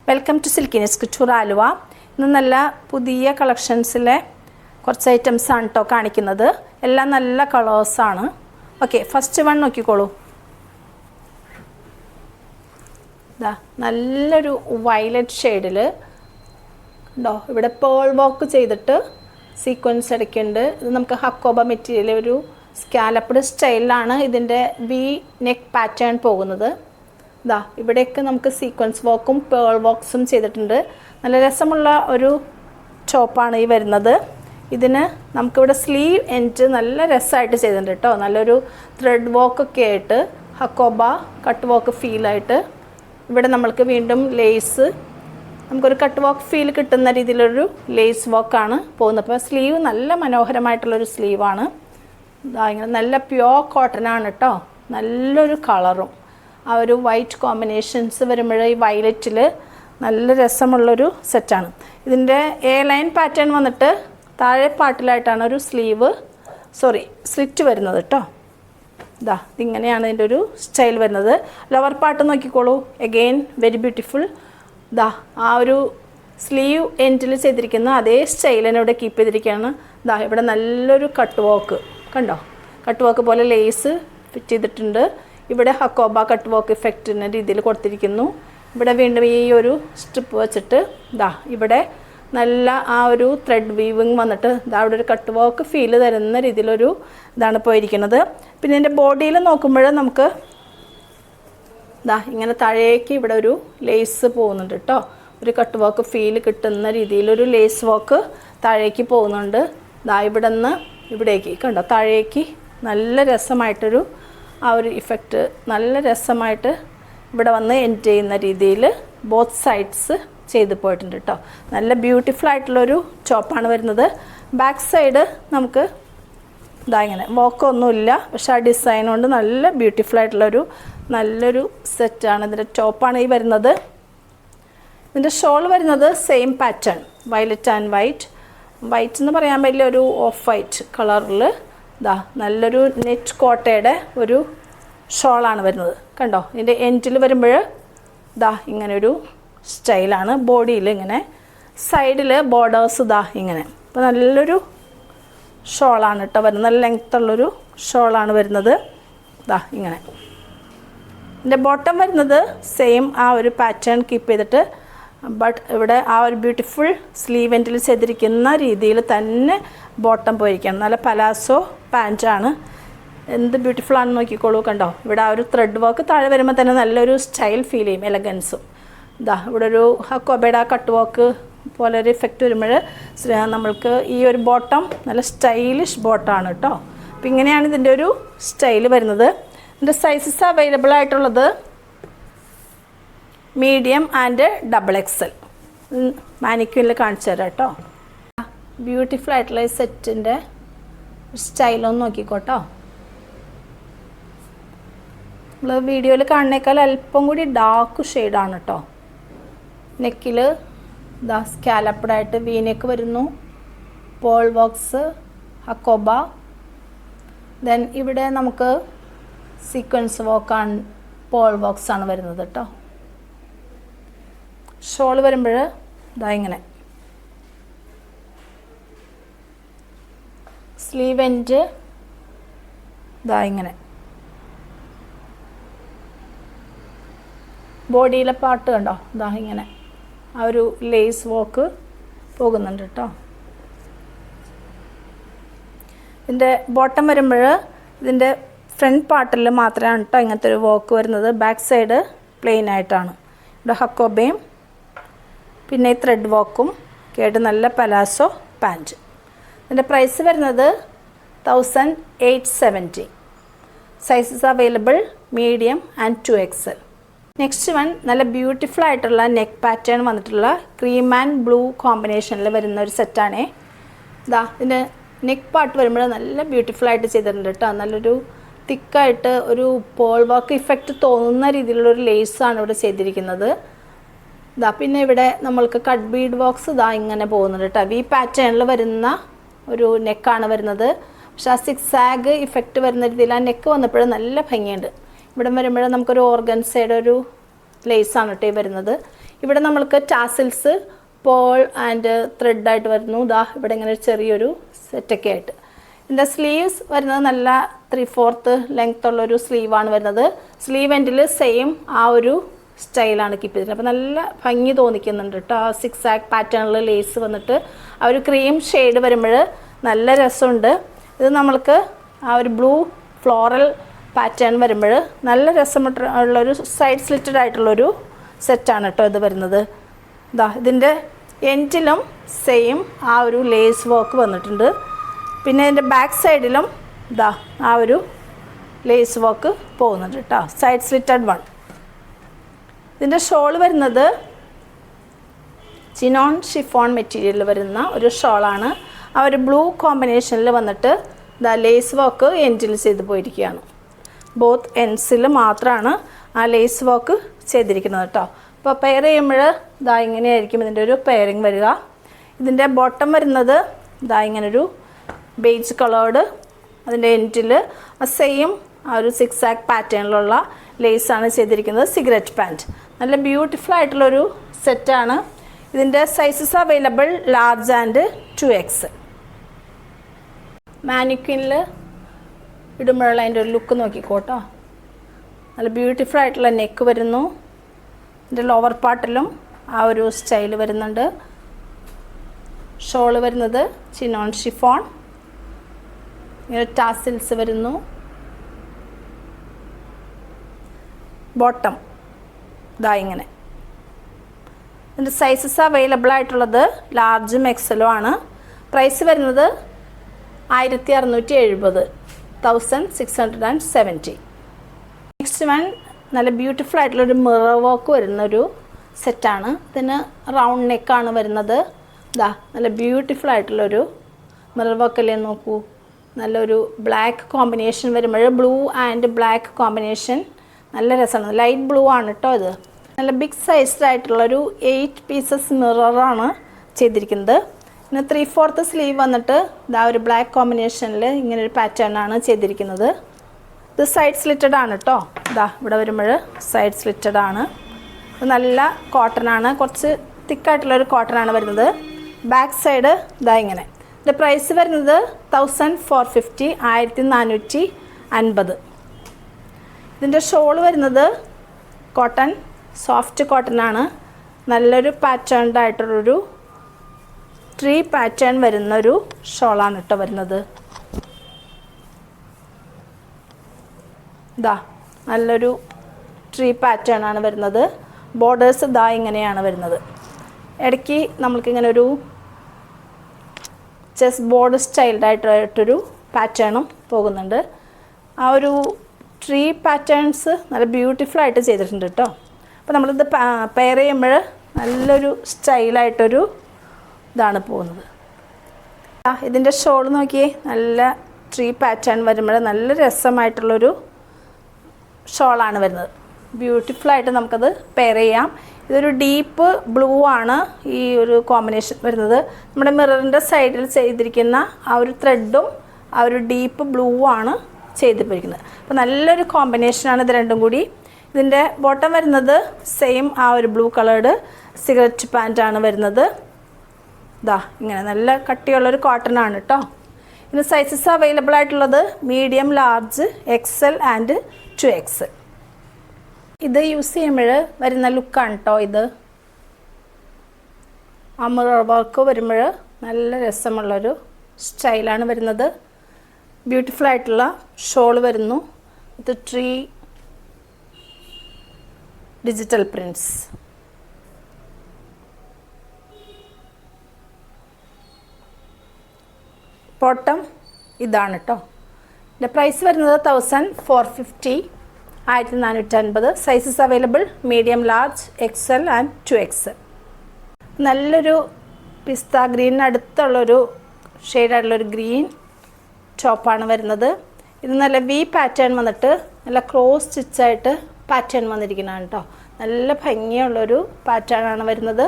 Welcome to silkiness couture Aluva. ഇന്ന് നല്ല പുതിയ കളക്ഷൻസിലെ കുറച്ച് ഐറ്റംസ് ആണ് കേട്ടോ കാണിക്കുന്നത്. എല്ലാം നല്ല കളേഴ്സാണ്. ഓക്കെ, ഫസ്റ്റ് വൺ നോക്കിക്കോളൂ. ഇതാ നല്ലൊരു വയലറ്റ് ഷെയ്ഡിൽ ഉണ്ടോ, ഇവിടെ പേൾ വർക്ക് ചെയ്തിട്ട് സീക്വൻസ് അടയ്ക്കുന്നുണ്ട്. ഇത് നമുക്ക് ഹക്കോബ മെറ്റീരിയൽ ഒരു സ്കാലപ്ഡ് സ്റ്റൈലിലാണ് ഇതിൻ്റെ വി നെക്ക് പാറ്റേൺ പോകുന്നത്. ഇതാ ഇവിടെയൊക്കെ നമുക്ക് സീക്വൻസ് വർക്കും പേൾ വർക്ക്സും ചെയ്തിട്ടുണ്ട്. നല്ല രസമുള്ള ഒരു ടോപ്പാണ് ഈ വരുന്നത്. ഇതിന് നമുക്കിവിടെ സ്ലീവ് എൻഡ് നല്ല രസമായിട്ട് ചെയ്തിട്ടുണ്ട് കേട്ടോ. നല്ലൊരു ത്രെഡ് വർക്കൊക്കെ ആയിട്ട് ഹക്കോബ കട്ട് വർക്ക് ഫീലായിട്ട് ഇവിടെ നമ്മൾക്ക് വീണ്ടും ലേസ്, നമുക്കൊരു കട്ട് വർക്ക് ഫീൽ കിട്ടുന്ന രീതിയിലൊരു ലേസ് വർക്കാണ് പോകുന്നത്. അപ്പോൾ സ്ലീവ് നല്ല മനോഹരമായിട്ടുള്ളൊരു സ്ലീവാണ്. ഇതാ ഇങ്ങനെ നല്ല പ്യോർ കോട്ടനാണ് കേട്ടോ. നല്ലൊരു കളറും ആ ഒരു വൈറ്റ് കോമ്പിനേഷൻസ് വരുമ്പോൾ ഈ വയലറ്റിൽ നല്ല രസമുള്ളൊരു സെറ്റാണ്. ഇതിൻ്റെ എ ലൈൻ പാറ്റേൺ വന്നിട്ട് താഴെ പാട്ടിലായിട്ടാണ് ഒരു സ്ലിറ്റ് വരുന്നത് കേട്ടോ. ഇതാ ഇതിങ്ങനെയാണ് ഇതിൻ്റെ ഒരു സ്റ്റൈൽ വരുന്നത്. ലോവർ പാർട്ട് നോക്കിക്കോളൂ, എഗെയിൻ വെരി ബ്യൂട്ടിഫുൾ. ഇതാ ആ ഒരു സ്ലീവ് എൻഡിൽ ചെയ്തിരിക്കുന്ന അതേ സ്റ്റൈലിനെ ഇവിടെ കീപ്പ് ചെയ്തിരിക്കുകയാണ്. ഇതാ ഇവിടെ നല്ലൊരു കട്ട് വർക്ക് കണ്ടോ, കട്ട് വർക്ക് പോലെ ലേസ് ഫിറ്റ് ചെയ്തിട്ടുണ്ട്. ഇവിടെ ഹക്കോബ കട്ട് വർക്ക് ഇഫക്റ്റിൻ്റെ രീതിയിൽ കൊടുത്തിരിക്കുന്നു. ഇവിടെ വീണ്ടും ഈ ഒരു സ്ട്രിപ്പ് വെച്ചിട്ട് ഇതാ ഇവിടെ നല്ല ആ ഒരു ത്രെഡ് വീവിങ് വന്നിട്ട് ഇതാ അവിടെ ഒരു കട്ട് വർക്ക് ഫീൽ തരുന്ന രീതിയിലൊരു ഇതാണ് പോയിരിക്കുന്നത്. പിന്നെ ഇതിൻ്റെ ബോഡിയിൽ നോക്കുമ്പോൾ നമുക്ക് ഇതാ ഇങ്ങനെ താഴേക്ക് ഇവിടെ ഒരു ലേസ് പോകുന്നുണ്ട് കേട്ടോ. ഒരു കട്ട് വർക്ക് ഫീൽ കിട്ടുന്ന രീതിയിലൊരു ലേസ് വർക്ക് താഴേക്ക് പോകുന്നുണ്ട്. ഇതാ ഇവിടെ നിന്ന് ഇവിടേക്ക് കണ്ടോ, താഴേക്ക് നല്ല രസമായിട്ടൊരു ആ ഒരു ഇഫക്റ്റ് നല്ല രസമായിട്ട് ഇവിടെ വന്ന് എൻഡ് ചെയ്യുന്ന രീതിയിൽ ബോത്ത് സൈഡ്സ് ചെയ്ത് പോയിട്ടുണ്ട് കേട്ടോ. നല്ല ബ്യൂട്ടിഫുൾ ആയിട്ടുള്ളൊരു ചോപ്പാണ് വരുന്നത്. ബാക്ക് സൈഡ് നമുക്ക് ഇതാ ഇങ്ങനെ വോക്കൊന്നുമില്ല, പക്ഷെ ആ ഡിസൈൻ കൊണ്ട് നല്ല ബ്യൂട്ടിഫുൾ ആയിട്ടുള്ളൊരു നല്ലൊരു സെറ്റാണ്. ഇതിൻ്റെ ടോപ്പാണ് ഈ വരുന്നത്. ഇതിൻ്റെ ഷോൾ വരുന്നത് same pattern, violet and white എന്ന് പറയാൻ പറ്റില്ല, ഒരു ഓഫ് വൈറ്റ് കളറിൽ ഇതാ നല്ലൊരു നെറ്റ് കോട്ടയുടെ ഒരു ഷോളാണ് വരുന്നത് കണ്ടോ. ഇതിൻ്റെ എൻഡിൽ വരുമ്പോൾ ഇതാ ഇങ്ങനൊരു സ്റ്റൈലാണ്. ബോഡിയിൽ ഇങ്ങനെ സൈഡിൽ ബോർഡേഴ്സ് ഇതാ ഇങ്ങനെ. അപ്പോൾ നല്ലൊരു ഷോളാണ് കേട്ടോ വരുന്നത്. നല്ല ലെങ്ത്തുള്ളൊരു ഷോളാണ് വരുന്നത്. ഇതാ ഇങ്ങനെ. ഇതിൻ്റെ ബോട്ടം വരുന്നത് സെയിം ആ ഒരു പാറ്റേൺ കീപ്പ് ചെയ്തിട്ട്, ബട്ട് ഇവിടെ ആ ഒരു ബ്യൂട്ടിഫുൾ സ്ലീവ് എൻഡിൽ ചെയ്തിരിക്കുന്ന രീതിയിൽ തന്നെ ബോട്ടം പോയിരിക്കുകയാണ്. നല്ല പലാസോ പാൻറ്റാണ്. എന്ത് ബ്യൂട്ടിഫുൾ ആണെന്ന് നോക്കിക്കോളൂ കണ്ടോ. ഇവിടെ ആ ഒരു ത്രെഡ് വർക്ക് താഴെ വരുമ്പോൾ തന്നെ നല്ലൊരു സ്റ്റൈൽ ഫീൽ ചെയ്യും, എലഗൻസും. ഇതാ ഇവിടെ ഒരു ഹക്കോബയുടെ കട്ട് വർക്ക് പോലെ ഒരു ഇഫക്റ്റ് വരുമ്പോൾ നമ്മൾക്ക് ഈ ഒരു ബോട്ടം നല്ല സ്റ്റൈലിഷ് ബോട്ടമാണ് കേട്ടോ. അപ്പോൾ ഇങ്ങനെയാണ് ഇതിൻ്റെ ഒരു സ്റ്റൈൽ വരുന്നത്. ഇതിൻ്റെ സൈസസ് അവൈലബിൾ ആയിട്ടുള്ളത് മീഡിയം ആൻഡ് XXL. മാനിക്യൂനിൽ കാണിച്ചു തരാം കേട്ടോ. ബ്യൂട്ടിഫുൾ ആയിട്ടുള്ള ഈ സെറ്റിൻ്റെ സ്റ്റൈലൊന്ന് നോക്കിക്കോട്ടോ. നമ്മൾ വീഡിയോയിൽ കാണുന്നേക്കാൾ അല്പം കൂടി ഡാർക്ക് ഷെയ്ഡാണ് കേട്ടോ. നെക്കിൽ ഇതാ സ്കാലപ്ഡായിട്ട് വീനെക്ക് വരുന്നു, പോൾ വർക്ക്സ് ഹക്കോബ. ദെൻ ഇവിടെ നമുക്ക് സീക്വൻസ് വർക്കാണ്, പോൾ വർക്ക്സ് ആണ് വരുന്നത് കേട്ടോ. ഷോൾ വരുമ്പോൾ ഇതാ ഇങ്ങനെ സ്ലീവ് എൻഡ് ഇതാ ഇങ്ങനെ. ബോഡിയിലെ പാർട്ട് കണ്ടോ, ഇതാ ഇങ്ങനെ ആ ഒരു ലേസ് വർക്ക് പോകുന്നുണ്ട് കേട്ടോ. ഇതിൻ്റെ ബോട്ടം വരുമ്പോൾ ഇതിൻ്റെ ഫ്രണ്ട് പാർട്ടിൽ മാത്രമാണ് കേട്ടോ ഇങ്ങനത്തെ ഒരു വർക്ക് വരുന്നത്. ബാക്ക് സൈഡ് പ്ലെയിൻ ആയിട്ടാണ്. ഇവിടെ ഹക്കോബയും പിന്നെ ഈ ത്രെഡ് വർക്കും കേട്ട് നല്ല പലാസോ പാൻറ്റ്. ഇതിൻ്റെ പ്രൈസ് വരുന്നത് 1870. Sizes available medium and 2XL. Next one നല്ല ബ്യൂട്ടിഫുൾ ആയിട്ടുള്ള നെക്ക് പാറ്റേൺ വന്നിട്ടുള്ള ക്രീം ആൻഡ് ബ്ലൂ കോമ്പിനേഷനിൽ വരുന്ന ഒരു സെറ്റാണേ. ഇതാ ഇതിൻ്റെ നെക്ക് പാർട്ട് വരുമ്പോൾ നല്ല ബ്യൂട്ടിഫുൾ ആയിട്ട് ചെയ്തിട്ടുണ്ട് കേട്ടോ. നല്ലൊരു തിക്കായിട്ട് ഒരു പോൾ വർക്ക് ഇഫക്റ്റ് തോന്നുന്ന രീതിയിലുള്ളൊരു ലേസാണ് ഇവിടെ ചെയ്തിരിക്കുന്നത്. ഇതാ പിന്നെ ഇവിടെ നമ്മൾക്ക് കട്ട് ബീഡ് ബോക്സ് ഇതാ ഇങ്ങനെ പോകുന്നുണ്ട് കേട്ടോ. വി പാറ്റേണിൽ വരുന്ന ഒരു നെക്കാണ് വരുന്നത്. പക്ഷേ ആ സിക്സാഗ് ഇഫക്റ്റ് വരുന്ന രീതിയിൽ ആ നെക്ക് വന്നപ്പോഴും നല്ല ഭംഗിയുണ്ട്. ഇവിടെ വരുമ്പോൾ നമുക്കൊരു ഓർഗൻസയുടെ ഒരു ലേസാണ് കേട്ടോ വരുന്നത്. ഇവിടെ നമ്മൾക്ക് ടാസിൽസ് പേൾ ആൻഡ് ത്രെഡായിട്ട് വരുന്നു. ഇതാ ഇവിടെ ഇങ്ങനെ ഒരു ചെറിയൊരു സെറ്റൊക്കെ ആയിട്ട്. ഇതിൻ്റെ സ്ലീവ്സ് വരുന്നത് നല്ല 3/4 ലെങ്ത് ഉള്ളൊരു സ്ലീവാണ് വരുന്നത്. സ്ലീവ് എൻഡിൽ സെയിം ആ ഒരു സ്റ്റൈലാണ് കീപ്പ് ചെയ്തിട്ട്. അപ്പോൾ നല്ല ഭംഗി തോന്നിക്കുന്നുണ്ട് കേട്ടോ. ആ 6 പാറ്റേണിൽ ലേസ് വന്നിട്ട് ആ ഒരു ക്രീം ഷെയ്ഡ് വരുമ്പോൾ നല്ല രസമുണ്ട്. ഇത് നമ്മൾക്ക് ആ ഒരു ബ്ലൂ ഫ്ലോറൽ പാറ്റേൺ വരുമ്പോൾ നല്ല രസമുള്ളൊരു സൈഡ് സ്ലിറ്റഡ് ആയിട്ടുള്ളൊരു സെറ്റാണ് കേട്ടോ ഇത് വരുന്നത്. ഇതാ ഇതിൻ്റെ എൻഡിലും സെയിം ആ ഒരു ലേസ് വർക്ക് വന്നിട്ടുണ്ട്. പിന്നെ ഇതിൻ്റെ ബാക്ക് സൈഡിലും ഇതാ ആ ഒരു ലേസ് വർക്ക് പോകുന്നുണ്ട് കേട്ടോ. Side slitted one. ഇതിൻ്റെ ഷോൾ വരുന്നത് ചിനോൺ ഷിഫോൺ മെറ്റീരിയലിൽ വരുന്ന ഒരു ഷോളാണ്. ആ ഒരു ബ്ലൂ കോമ്പിനേഷനിൽ വന്നിട്ട് ഇതാ ലേസ് വർക്ക് എൻഡിൽ ചെയ്ത് പോയിരിക്കുകയാണ്. ബോത്ത് എൻഡ്സിൽ മാത്രമാണ് ആ ലേസ് വർക്ക് ചെയ്തിരിക്കുന്നത് കേട്ടോ. അപ്പോൾ പെയർ ചെയ്യുമ്പോൾ ഇതാ ഇങ്ങനെയായിരിക്കും ഇതിൻ്റെ ഒരു പെയറിങ് വരിക. ഇതിൻ്റെ ബോട്ടം വരുന്നത് ഇതാ ഇങ്ങനൊരു ബേജ് കളേർഡ്, അതിൻ്റെ എൻഡിൽ ആ സെയിം ആ ഒരു 6 പാറ്റേണിലുള്ള ലേസാണ് ചെയ്തിരിക്കുന്നത്. സിഗരറ്റ് പാൻറ്റ് നല്ല ബ്യൂട്ടിഫുൾ ആയിട്ടുള്ളൊരു സെറ്റാണ്. ഇതിൻ്റെ sizes available large and 2X. മാനിക്വിനിൽ ഇടുമ്പോഴുള്ള അതിൻ്റെ ഒരു ലുക്ക് നോക്കിക്കോട്ടോ. നല്ല ബ്യൂട്ടിഫുൾ ആയിട്ടുള്ള നെക്ക് വരുന്നു. ഇതിൻ്റെ ലോവർ പാർട്ടിലും ആ ഒരു സ്റ്റൈൽ വരുന്നുണ്ട്. ഷോള് വരുന്നത് ചിനോൺ ഷിഫോൺ, ഇങ്ങനെ ടാസിൽസ് വരുന്നു. ബോട്ടം ഇതാ ഇങ്ങനെ. ഇതിൻ്റെ സൈസസ് അവൈലബിൾ ആയിട്ടുള്ളത് ലാർജും എക്സലും ആണ്. പ്രൈസ് വരുന്നത് 1670, 1670. നെക്സ്റ്റ് വൺ നല്ല ബ്യൂട്ടിഫുൾ ആയിട്ടുള്ളൊരു മിറർ വർക്ക് വരുന്നൊരു സെറ്റാണ്. ഇതിന് റൗണ്ട് നെക്കാണ് വരുന്നത്. ഇതാ നല്ല ബ്യൂട്ടിഫുൾ ആയിട്ടുള്ളൊരു മിറർ വർക്കല്ലേ നോക്കൂ. നല്ലൊരു ബ്ലാക്ക് കോമ്പിനേഷൻ വരുമ്പോൾ ബ്ലൂ ആൻഡ് ബ്ലാക്ക് കോമ്പിനേഷൻ നല്ല രസമാണ്. ലൈറ്റ് ബ്ലൂ ആണ് കേട്ടോ ഇത്. നല്ല ബിഗ് സൈസ്ഡ് ആയിട്ടുള്ളൊരു 8 പീസസ് മിററാണ് ചെയ്തിരിക്കുന്നത്. പിന്നെ 3/4 സ്ലീവ് വന്നിട്ട് ഇതാ ഒരു ബ്ലാക്ക് കോമ്പിനേഷനിൽ ഇങ്ങനൊരു പാറ്റേൺ ആണ് ചെയ്തിരിക്കുന്നത്. ഇത് സൈഡ് സ്ലിറ്റഡ് ആണ് കേട്ടോ. ഇതാ ഇവിടെ വരുമ്പോൾ സൈഡ് സ്ലിറ്റഡ് ആണ്. ഇത് നല്ല കോട്ടൺ ആണ്, കുറച്ച് തിക്കായിട്ടുള്ളൊരു കോട്ടൺ ആണ് വരുന്നത്. ബാക്ക് സൈഡ് ഇതാ ഇങ്ങനെ. ഇതിൻ്റെ പ്രൈസ് വരുന്നത് 1450, 1450. ഇതിൻ്റെ ഷോള് വരുന്നത് കോട്ടൺ, സോഫ്റ്റ് കോട്ടൺ ആണ്. നല്ലൊരു പാറ്റേൺഡ് ആയിട്ടുള്ളൊരു 3 പാറ്റേൺ വരുന്നൊരു ഷോളാണ് കേട്ടോ വരുന്നത്. ഇതാ നല്ലൊരു 3 പാറ്റേൺ ആണ് വരുന്നത്. ബോർഡേഴ്സ് ഇതാ ഇങ്ങനെയാണ് വരുന്നത്. ഇടയ്ക്ക് നമ്മൾക്കിങ്ങനെ ഒരു ചെസ് ബോർഡ് സ്റ്റൈൽഡായിട്ടൊരു പാറ്റേണും പോകുന്നുണ്ട്. ആ ഒരു 3 പാറ്റേൺസ് നല്ല ബ്യൂട്ടിഫുൾ ആയിട്ട് ചെയ്തിട്ടുണ്ട് കേട്ടോ. അപ്പോൾ നമ്മളിത് പെയർ ചെയ്യുമ്പോൾ നല്ലൊരു സ്റ്റൈലായിട്ടൊരു ഇതാണ് പോകുന്നത്. ഇതിൻ്റെ ഷോൾ നോക്കിയേ, നല്ല 3 പാറ്റേൺ വരുമ്പോൾ നല്ല രസമായിട്ടുള്ളൊരു ഷോളാണ് വരുന്നത്. ബ്യൂട്ടിഫുള്ളായിട്ട് നമുക്കത് പെയർ ചെയ്യാം. ഇതൊരു ഡീപ്പ് ബ്ലൂ ആണ് ഈ ഒരു കോമ്പിനേഷൻ വരുന്നത്. നമ്മുടെ മിററിൻ്റെ സൈഡിൽ ചെയ്തിരിക്കുന്ന ആ ഒരു ത്രെഡും ആ ഒരു ഡീപ്പ് ബ്ലൂ ആണ് ചെയ്തിരിക്കുന്നത്. അപ്പോൾ നല്ലൊരു കോമ്പിനേഷനാണ് ഇത് രണ്ടും കൂടി. ഇതിൻ്റെ ബോട്ടം വരുന്നത് സെയിം ആ ഒരു ബ്ലൂ കളേർഡ് സിഗരറ്റ് പാൻറ്റാണ് വരുന്നത്. ഇതാ ഇങ്ങനെ നല്ല കട്ടിയുള്ളൊരു കോട്ടൺ ആണ് കേട്ടോ. ഇതിന് സൈസസ് അവൈലബിൾ ആയിട്ടുള്ളത് medium, large, XL and 2X. ഇത് യൂസ് ചെയ്യുമ്പോൾ വരുന്ന ലുക്കാണ് കേട്ടോ ഇത്. ആ മിറർ വർക്ക് വരുമ്പോൾ നല്ല രസമുള്ളൊരു സ്റ്റൈലാണ് വരുന്നത്. ബ്യൂട്ടിഫുൾ ആയിട്ടുള്ള ഷോൾ വരുന്നു. ഇത് 3 ഡിജിറ്റൽ പ്രിൻറ്റ്സ്. ബോട്ടം ഇതാണ് കേട്ടോ. ഇതിൻ്റെ പ്രൈസ് വരുന്നത് 1450, 1450. Sizes available medium, large, XL and 2X. നല്ലൊരു പിസ്ത ഗ്രീനിന് അടുത്തുള്ളൊരു ഷെയ്ഡായിട്ടുള്ളൊരു ഗ്രീൻ ടോപ്പാണ് വരുന്നത്. ഇത് നല്ല V പാറ്റേൺ വന്നിട്ട് നല്ല ക്രോസ് സ്റ്റിച്ചായിട്ട് പാറ്റേൺ വന്നിരിക്കുന്നതാണ് കേട്ടോ. നല്ല ഭംഗിയുള്ളൊരു പാറ്റേൺ ആണ് വരുന്നത്.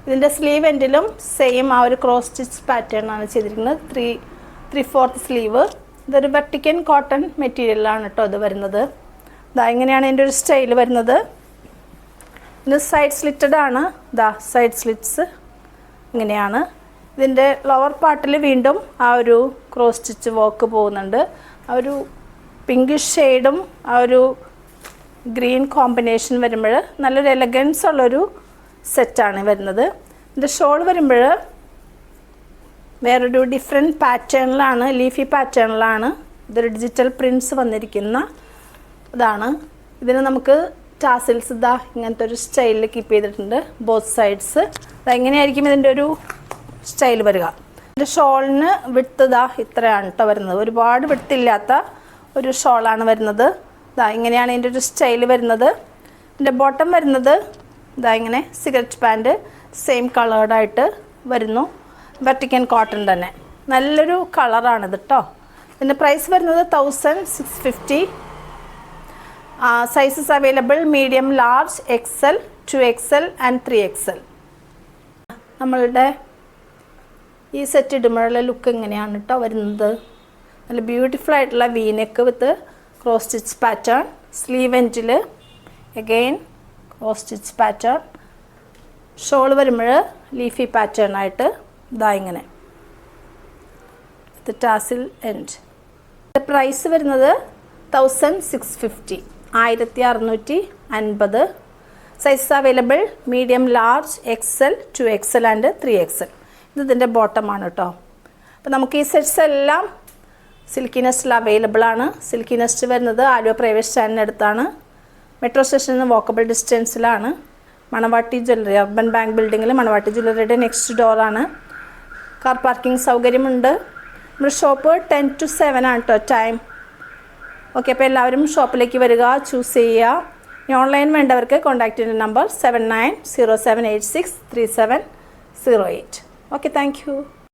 ഇതിൻ്റെ സ്ലീവ് എൻഡിലും സെയിം ആ ഒരു ക്രോസ് സ്റ്റിച്ച് പാറ്റേൺ ആണ് ചെയ്തിരിക്കുന്നത്. 3/4 സ്ലീവ്. ഇതൊരു വെർട്ടിക്കൻ കോട്ടൺ മെറ്റീരിയലാണ് കേട്ടോ ഇത് വരുന്നത്. ഇതാ ഇങ്ങനെയാണ് ഇതിൻ്റെ ഒരു സ്റ്റൈൽ വരുന്നത്. ഇത് സൈഡ് സ്ലിറ്റഡ് ആണ്. ഇതാ സൈഡ് സ്ലിറ്റ്സ് ഇങ്ങനെയാണ്. ഇതിൻ്റെ ലോവർ പാർട്ടിൽ വീണ്ടും ആ ഒരു ക്രോസ് സ്റ്റിച്ച് വർക്ക് പോകുന്നുണ്ട്. ആ ഒരു പിങ്കിഷ് ഷെയ്ഡും ആ ഒരു ഗ്രീൻ കോമ്പിനേഷൻ വരുമ്പോൾ നല്ലൊരു എലഗൻസ് ഉള്ളൊരു സെറ്റാണ് വരുന്നത്. ഇതിൻ്റെ ഷോൾ വരുമ്പോൾ വേറൊരു ഡിഫറെൻറ്റ് പാറ്റേണിലാണ്, ലീഫി പാറ്റേണിലാണ്. ഇതൊരു ഡിജിറ്റൽ പ്രിൻറ്റ്സ് വന്നിരിക്കുന്ന ഇതാണ്. ഇതിന് നമുക്ക് ടാസിൽസ് ഇതാ ഇങ്ങനത്തെ ഒരു സ്റ്റൈലിൽ കീപ്പ് ചെയ്തിട്ടുണ്ട്. ബോത്ത് സൈഡ്സ് അതെങ്ങനെയായിരിക്കും ഇതിൻ്റെ ഒരു സ്റ്റൈൽ വരിക. ഇതിൻ്റെ ഷോളിന് വിട്ത് ഇതാ ഇത്രയാണ് കേട്ടോ വരുന്നത്. ഒരുപാട് വിട്ടില്ലാത്ത ഒരു ഷോളാണ് വരുന്നത്. ഇതാ ഇങ്ങനെയാണ് ഇതിൻ്റെ ഒരു സ്റ്റൈൽ വരുന്നത്. ഇതിൻ്റെ ബോട്ടം വരുന്നത് ഇതാ ഇങ്ങനെ സിഗരറ്റ് പാൻറ്റ് സെയിം കളേർഡായിട്ട് വരുന്നു. വെർട്ടിക്കൻ കോട്ടൺ തന്നെ നല്ലൊരു കളറാണിത് കേട്ടോ. ഇതിൻ്റെ പ്രൈസ് വരുന്നത് 1650. Sizes available medium, large, XL, 2XL and 3XL. നമ്മളുടെ ഈ സെറ്റ് ഇടുമ്പോഴുള്ള ലുക്ക് എങ്ങനെയാണ് കേട്ടോ വരുന്നത്. നല്ല ബ്യൂട്ടിഫുൾ ആയിട്ടുള്ള വീനെക്ക് വിത്ത് ക്രോസ് സ്റ്റിച്ച് പാറ്റേൺ. സ്ലീവ് എൻഡിൽ again cross stitch pattern. Shawl വരുമ്പോൾ ലീഫി പാറ്റേൺ ആയിട്ട് ഇതാ ഇങ്ങനെ ഇത് ടാസിൽ എൻഡ്. പ്രൈസ് വരുന്നത് 1650, 1650. Sizes available medium, large, XL, 2XL and 3XL. ഇത് ഇതിൻ്റെ ബോട്ടമാണ് കേട്ടോ. അപ്പോൾ നമുക്ക് ഈ സെറ്റ്സ് എല്ലാം സിൽക്കി നെസ്റ്റിൽ അവൈലബിൾ ആണ്. സിൽക്കി നെസ്റ്റ് വരുന്നത് ആലുവ പ്രൈവറ്റ് സ്റ്റാൻഡിന് അടുത്താണ്. മെട്രോ സ്റ്റേഷനിൽ നിന്ന് വാക്കബിൾ ഡിസ്റ്റൻസിലാണ്. മണവാട്ടി ജ്വല്ലറി, അർബൻ ബാങ്ക് ബിൽഡിങ്ങിൽ മണവാട്ടി ജ്വല്ലറിയുടെ നെക്സ്റ്റ് ഡോറാണ്. കാർ പാർക്കിംഗ് സൗകര്യമുണ്ട്. നമ്മുടെ ഷോപ്പ് 10 to 7 ആണ് കേട്ടോ ടൈം. ഓക്കെ, അപ്പോൾ എല്ലാവരും ഷോപ്പിലേക്ക് വരിക, ചൂസ് ചെയ്യുക. ഇനി ഓൺലൈൻ വേണ്ടവർക്ക് കോൺടാക്റ്റ് ചെയ്യുന്ന നമ്പർ 7907863708. Okay, thank you.